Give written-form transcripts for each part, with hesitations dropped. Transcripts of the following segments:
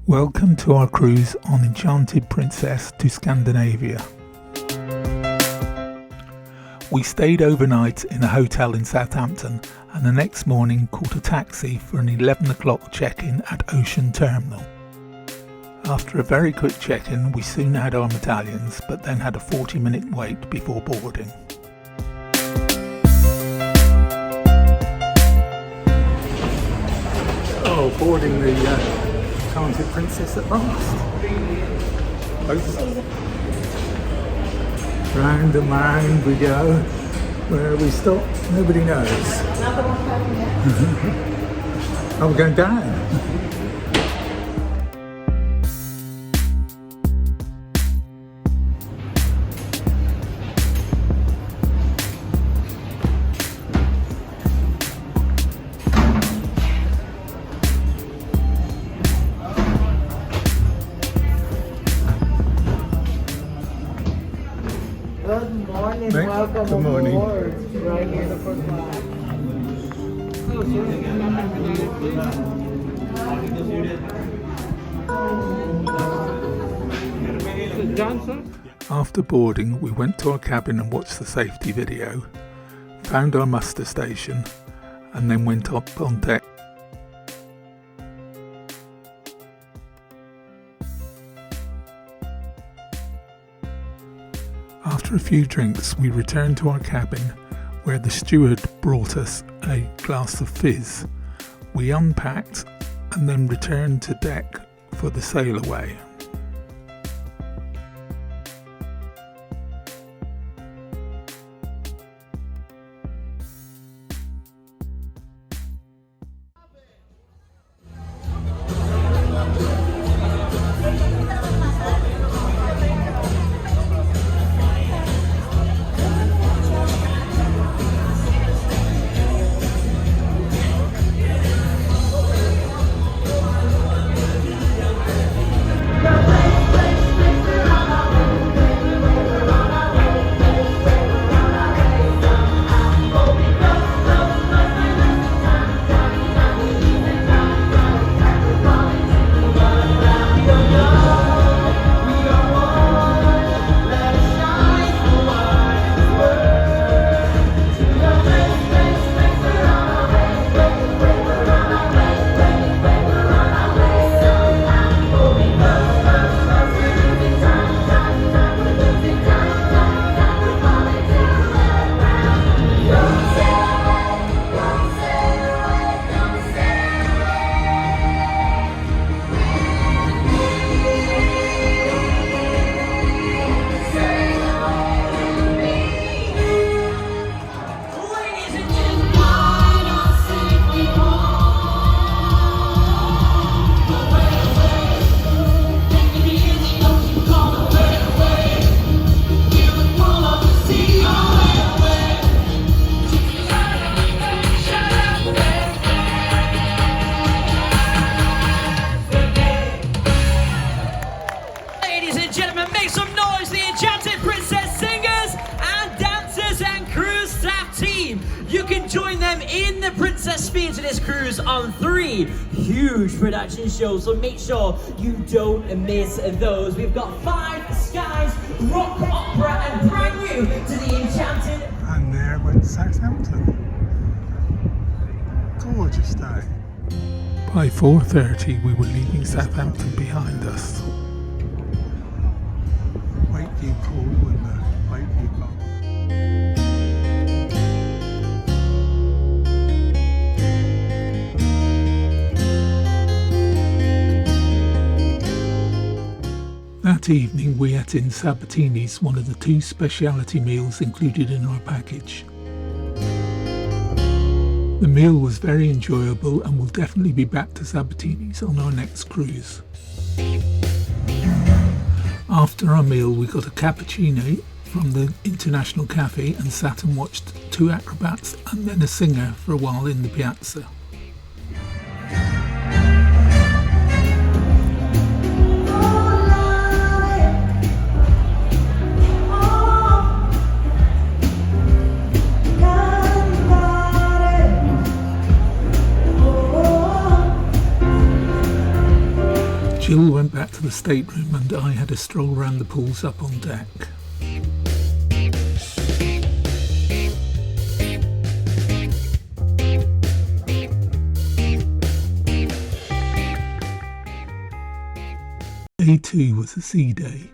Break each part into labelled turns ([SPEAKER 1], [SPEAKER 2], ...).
[SPEAKER 1] Welcome to our cruise on Enchanted Princess to Scandinavia. We stayed overnight in a hotel in Southampton and the next morning caught a taxi for an 11 o'clock check-in at Ocean Terminal. After a very quick check-in, we soon had our medallions, but then had a 40-minute wait before boarding. Oh, boarding the Enchanted Princess at last. Round and round we go. Where we stop, nobody knows. Oh, we're going down.
[SPEAKER 2] Good morning,
[SPEAKER 1] Right.
[SPEAKER 2] welcome
[SPEAKER 1] Good morning.
[SPEAKER 2] aboard. Right here in the first class. Johnson?
[SPEAKER 1] After boarding, we went to our cabin and watched the safety video, found our muster station, and then went up on deck. After a few drinks, we returned to our cabin, where the steward brought us a glass of fizz. We unpacked and then returned to deck for the sail away.
[SPEAKER 3] Ladies and gentlemen, make some noise, the Enchanted Princess singers and dancers and cruise staff team. You can join them in the Princess Sphere to this cruise on 3 huge production shows, so make sure you don't miss those. We've got 5 skies, rock opera, and brand new to the Enchanted.
[SPEAKER 1] And there went Southampton. Gorgeous day. By 4:30 we were leaving Southampton behind us. Wakeview Pool and the Wakeview Park. That evening we ate in Sabatini's, one of the 2 specialty meals included in our package. The meal was very enjoyable and we'll definitely be back to Sabatini's on our next cruise. After our meal we got a cappuccino from the International Cafe and sat and watched 2 acrobats and then a singer for a while in the piazza. Jill went back to the stateroom and I had a stroll around the pools up on deck. Day 2 was a sea day.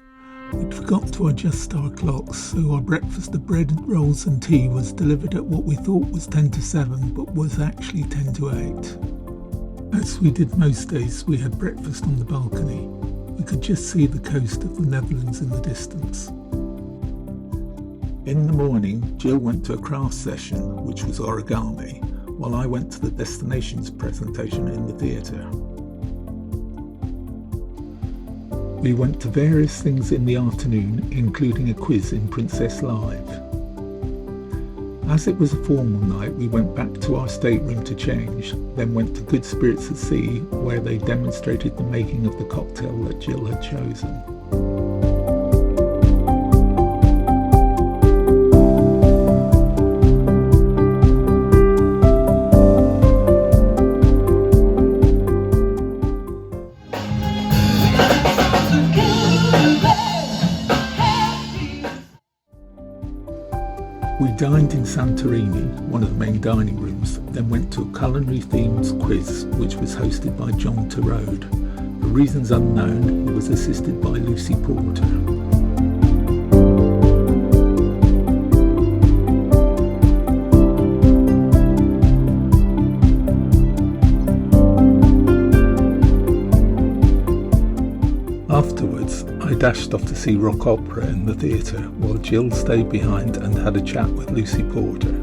[SPEAKER 1] We'd forgotten to adjust our clocks, so our breakfast of bread, rolls and tea was delivered at what we thought was 10 to 7, but was actually 10 to 8. As we did most days, we had breakfast on the balcony. We could just see the coast of the Netherlands in the distance. In the morning, Jill went to a craft session, which was origami, while I went to the destinations presentation in the theatre. We went to various things in the afternoon, including a quiz in Princess Live. As it was a formal night, we went back to our stateroom to change, then went to Good Spirits at Sea, where they demonstrated the making of the cocktail that Jill had chosen. We dined in Santorini, one of the main dining rooms, then went to a culinary themed quiz which was hosted by John Terode. For reasons unknown, he was assisted by Lucy Porter. Afterwards, I dashed off to see rock opera in the theatre, while Jill stayed behind and had a chat with Lucy Porter.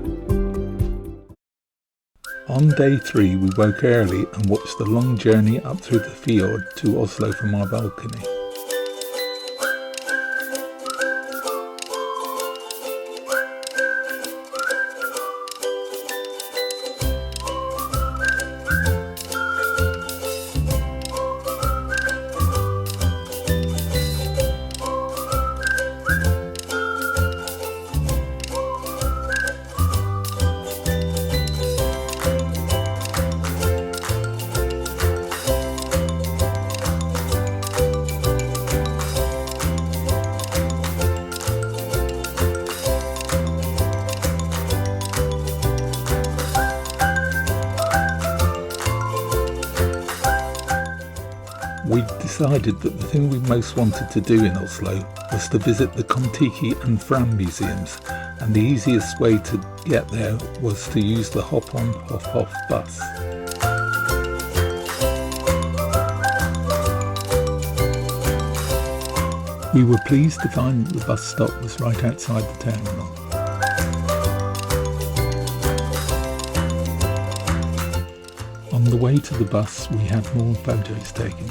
[SPEAKER 1] On day 3, we woke early and watched the long journey up through the fjord to Oslo from our balcony. We decided that the thing we most wanted to do in Oslo was to visit the Kon-Tiki and Fram museums, and the easiest way to get there was to use the hop-on, hop-off bus. We were pleased to find that the bus stop was right outside the terminal. On the way to the bus, we had more photos taken.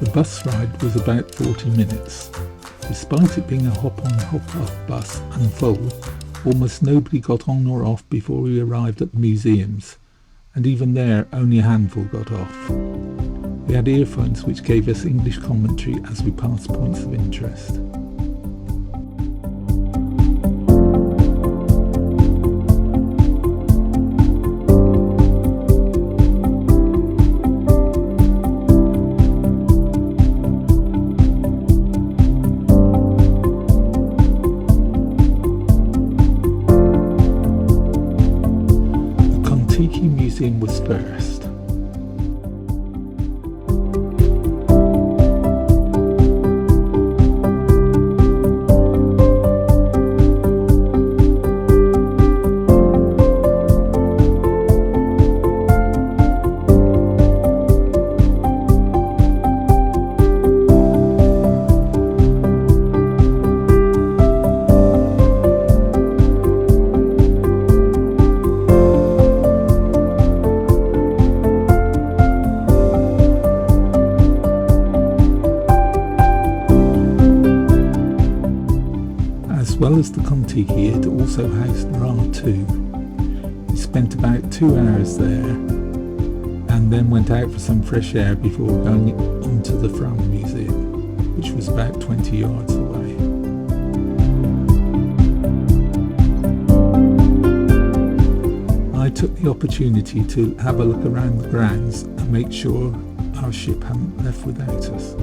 [SPEAKER 1] The bus ride was about 40 minutes. Despite it being a hop-on, hop-off bus and full, almost nobody got on or off before we arrived at the museums, and even there only a handful got off. We had earphones which gave us English commentary as we passed points of interest. The Kon-Tiki Museum was first. well as the Contiki, it also housed Ra too. We spent about 2 hours there and then went out for some fresh air before going on to the Fram Museum, which was about 20 yards away. I took the opportunity to have a look around the grounds and make sure our ship hadn't left without us.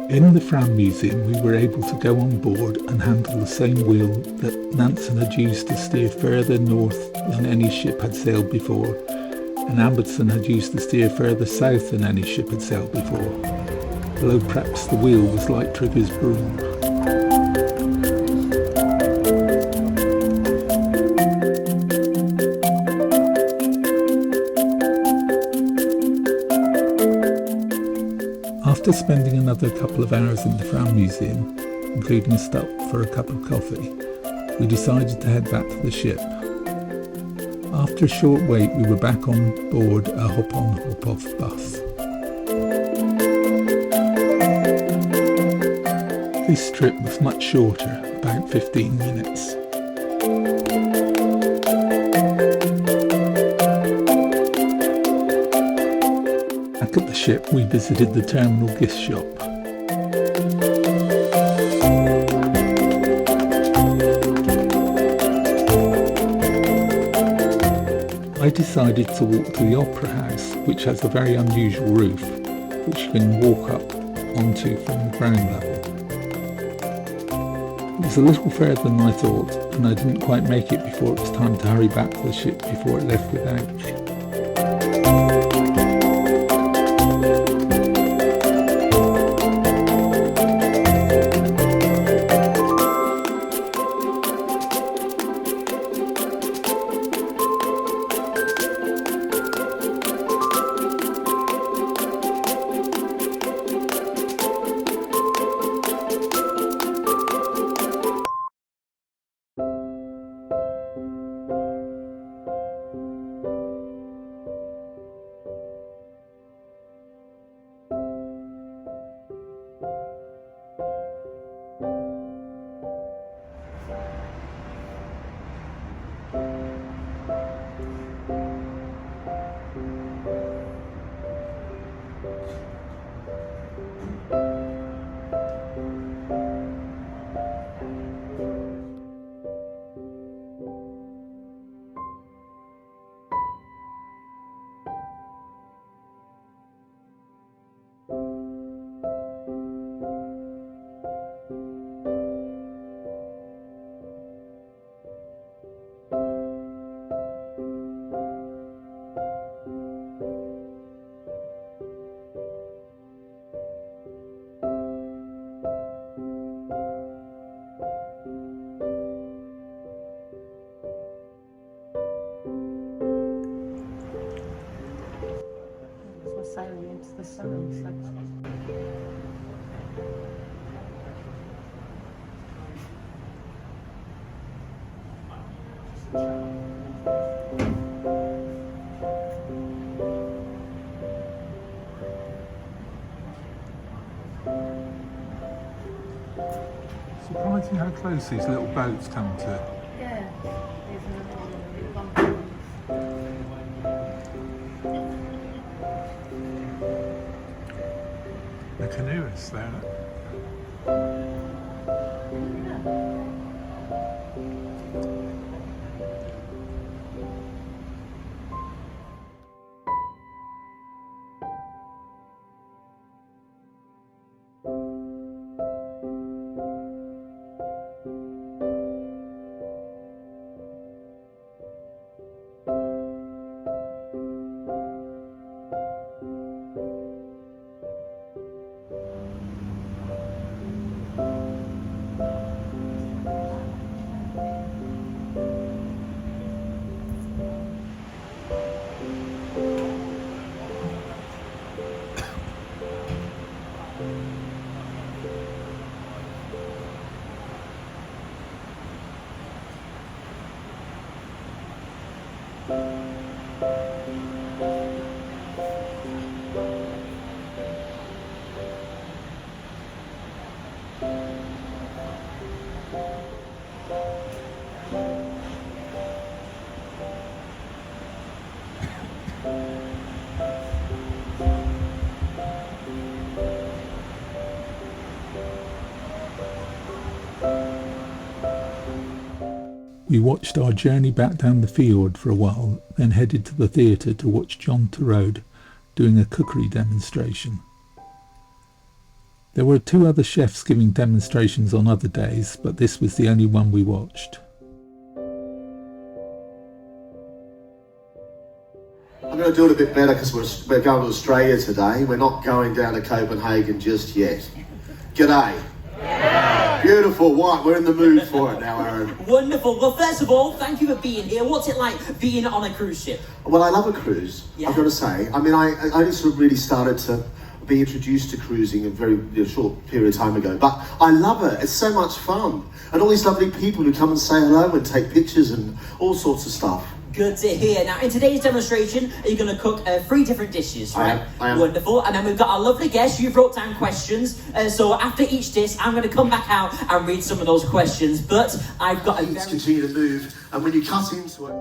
[SPEAKER 1] In the Fram Museum, we were able to go on board and handle the same wheel that Nansen had used to steer further north than any ship had sailed before, and Amundsen had used to steer further south than any ship had sailed before, although perhaps the wheel was like Trigger's broom. After spending another couple of hours in the Fram Museum, including a stop for a cup of coffee, we decided to head back to the ship. After a short wait, we were back on board a hop-on, hop-off bus. This trip was much shorter, about 15 minutes. Back at the ship, we visited the terminal gift shop. I decided to walk to the Opera House, which has a very unusual roof, which you can walk up onto from the ground level. It was a little further than I thought, and I didn't quite make it before it was time to hurry back to the ship before it left without me.
[SPEAKER 2] Sailing into the sun.
[SPEAKER 1] Surprising how close these little boats come to.
[SPEAKER 2] Yeah. There's another one of the big bumpers.
[SPEAKER 1] The canoeists there.
[SPEAKER 2] Yeah.
[SPEAKER 1] We watched our journey back down the fjord for a while, then headed to the theatre to watch John Turode doing a cookery demonstration. There were 2 other chefs giving demonstrations on other days, but this was the only one we watched.
[SPEAKER 4] I'm going to do it a bit better because we're going to Australia today. We're not going down to Copenhagen just yet. G'day. Yeah. Beautiful. Right, we're in the mood for it now, Aaron.
[SPEAKER 3] Wonderful. Well, first of all, thank you for being here. What's it like being on a cruise ship?
[SPEAKER 4] Well, I love a cruise,
[SPEAKER 3] Yeah.
[SPEAKER 4] I've got to say. I mean, I only sort of really started to be introduced to cruising a very short period of time ago. But I love it. It's so much fun. And all these lovely people who come and say hello and take pictures and all sorts of stuff.
[SPEAKER 3] Good to hear. Now, in today's demonstration, are you going to cook 3 different dishes, right?
[SPEAKER 4] I am.
[SPEAKER 3] Wonderful. And then we've got our lovely guest. You wrote down questions. So after each dish, I'm going to come back out and read some of those questions. But I've got a
[SPEAKER 4] Let's
[SPEAKER 3] very...
[SPEAKER 4] continue to move. And when you cut into it...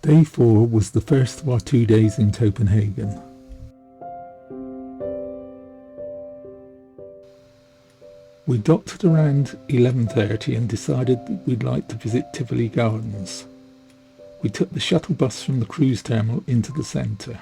[SPEAKER 1] Day 4 was the first of our 2 days in Copenhagen. We docked at around 11:30 and decided that we'd like to visit Tivoli Gardens. We took the shuttle bus from the cruise terminal into the centre.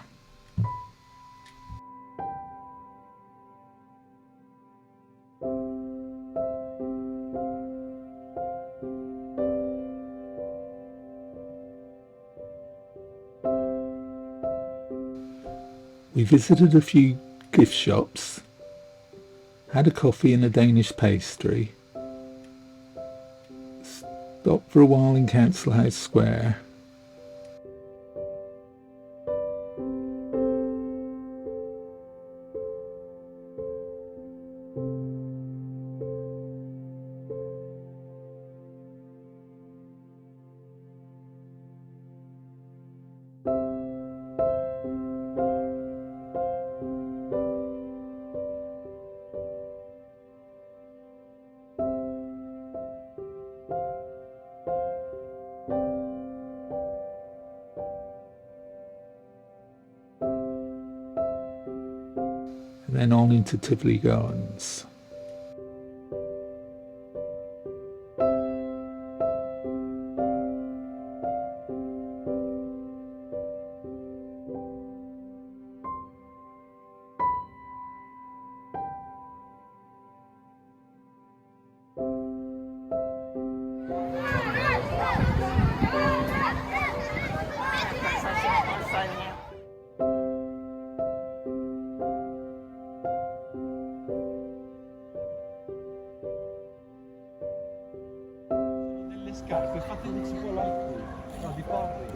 [SPEAKER 1] We visited a few gift shops, had a coffee and a Danish pastry, stopped for a while in Council House Square, and then on into Tivoli Gardens.
[SPEAKER 5] Scarpe, fate che si può l'alcol, no, di porri.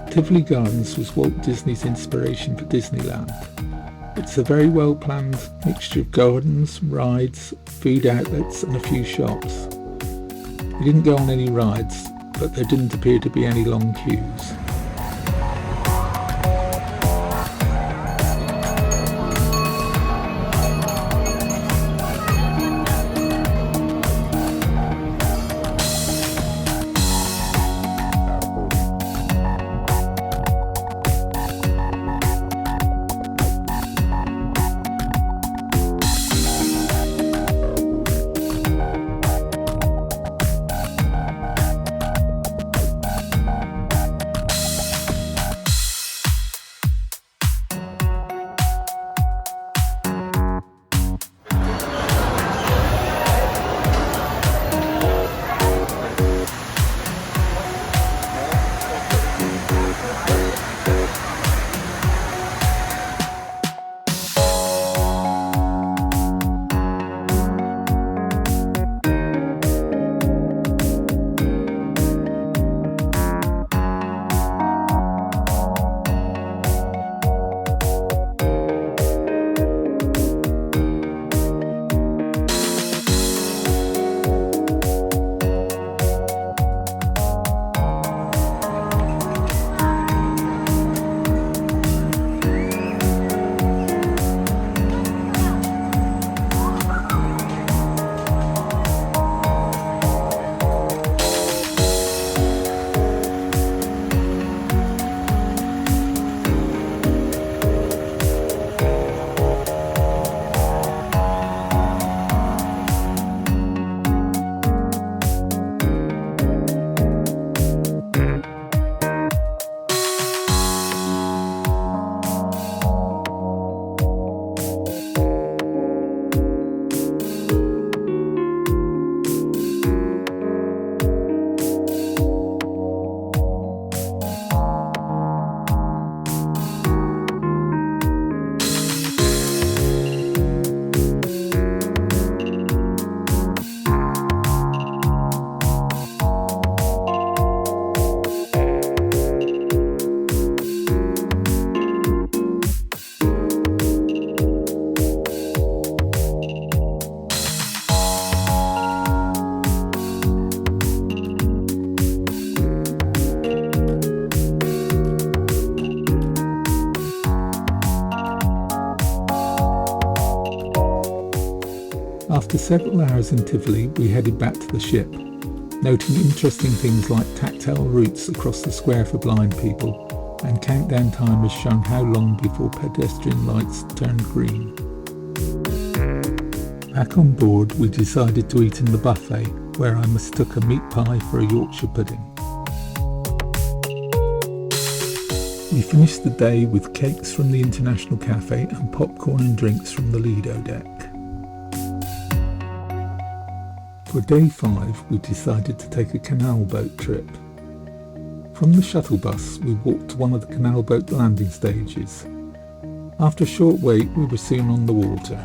[SPEAKER 1] Tivoli Gardens was Walt Disney's inspiration for Disneyland. It's a very well planned mixture of gardens, rides, food outlets and a few shops. We didn't go on any rides, but there didn't appear to be any long queues. After several hours in Tivoli, we headed back to the ship, noting interesting things like tactile routes across the square for blind people, and countdown timers showing how long before pedestrian lights turned green. Back on board, we decided to eat in the buffet, where I mistook a meat pie for a Yorkshire pudding. We finished the day with cakes from the International Cafe and popcorn and drinks from the Lido deck. For day 5, we decided to take a canal boat trip. From the shuttle bus, we walked to one of the canal boat landing stages. After a short wait, we were soon on the water.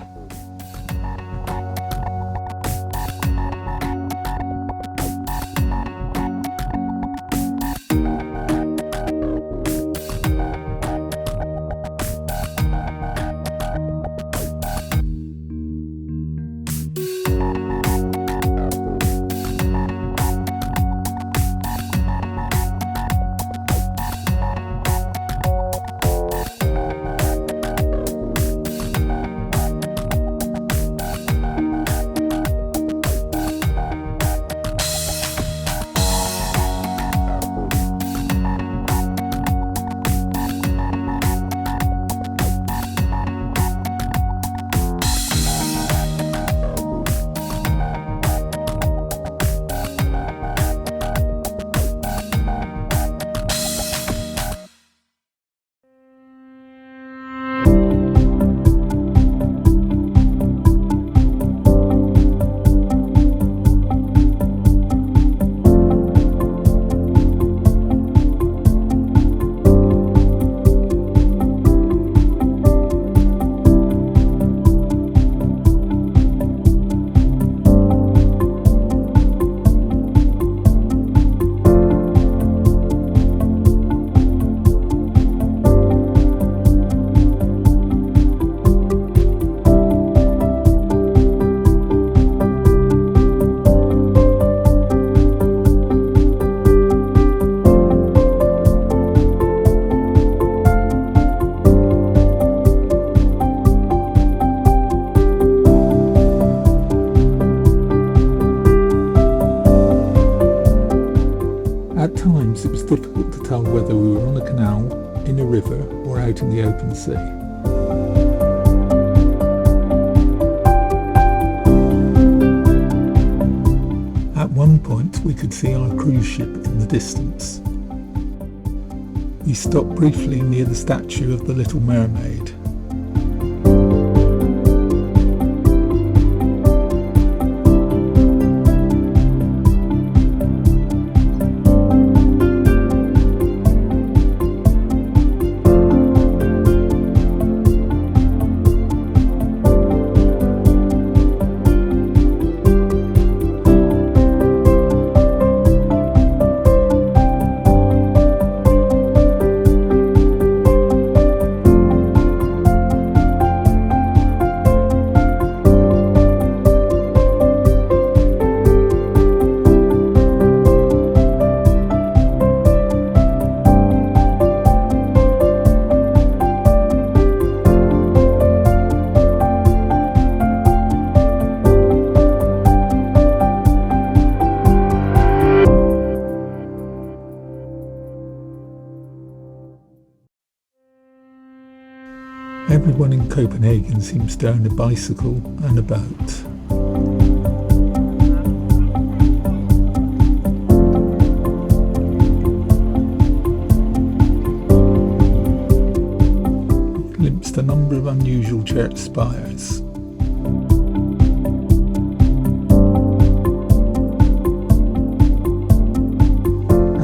[SPEAKER 1] At times it was difficult to tell whether we were on a canal, in a river, or out in the open sea. At one point we could see our cruise ship in the distance. We stopped briefly near the statue of the Little Mermaid. Everyone in Copenhagen seems to own a bicycle and a boat. Glimpsed a number of unusual church spires.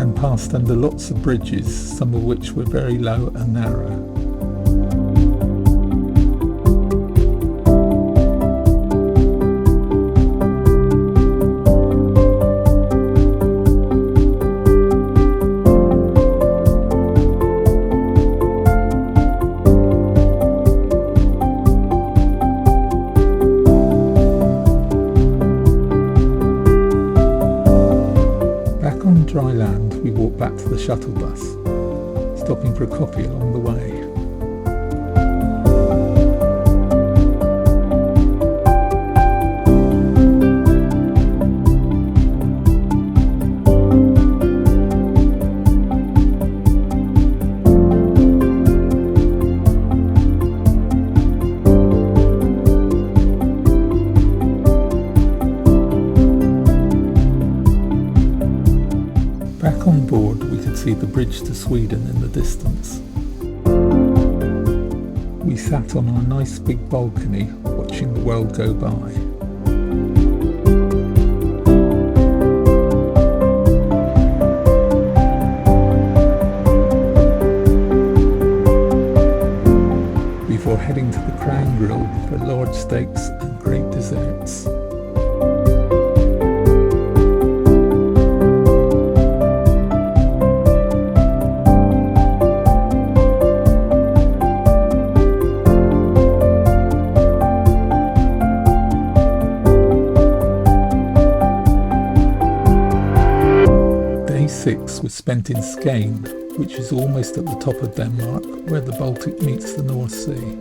[SPEAKER 1] And passed under lots of bridges, some of which were very low and narrow. Dry land, we walked back to the shuttle bus, stopping for a coffee along the way. Back on board, we could see the bridge to Sweden in the distance. We sat on our nice big balcony watching the world go by. Before heading to the Crown Grill for large steaks and great desserts. Day 6 was spent in Skane, which is almost at the top of Denmark, where the Baltic meets the North Sea.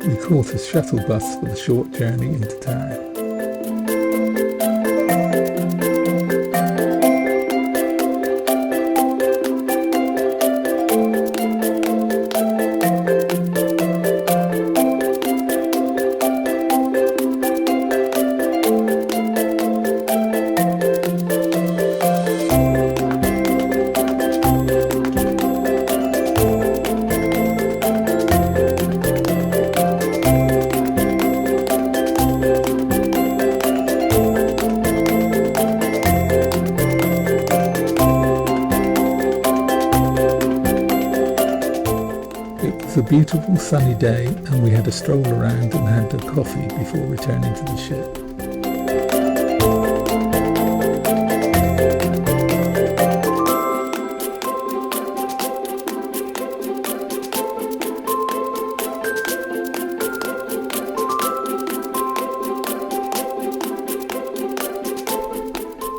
[SPEAKER 1] We caught a shuttle bus for the short journey into town. It was a beautiful sunny day and we had a stroll around and had a coffee before returning to the ship.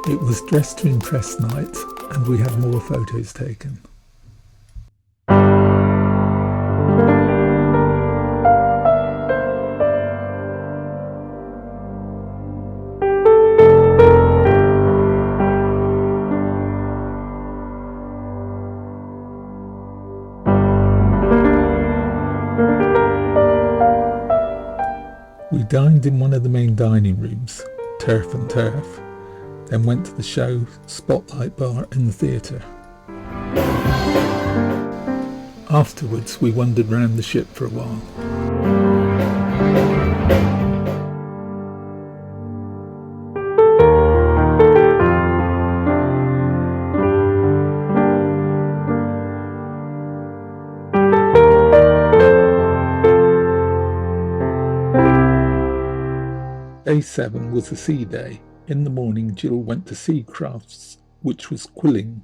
[SPEAKER 1] It was Dress to Impress night and we had more photos taken. We dined in one of the main dining rooms, Turf and Turf, then went to the show Spotlight Bar in the theatre. Afterwards we wandered round the ship for a while. Day 7 was a sea day. In the morning Jill went to Sea Crafts, which was quilling.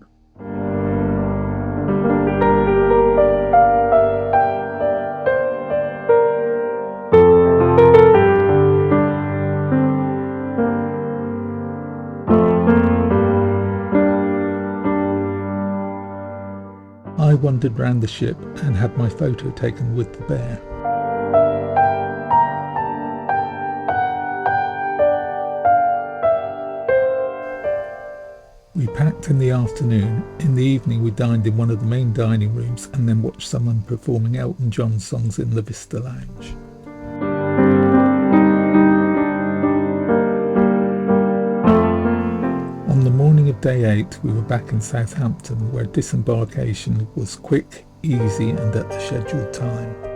[SPEAKER 1] I wandered round the ship and had my photo taken with the bear. We packed in the afternoon. In the evening we dined in one of the main dining rooms and then watched someone performing Elton John songs in the Vista Lounge. On the morning of day 8 we were back in Southampton, where disembarkation was quick, easy and at the scheduled time.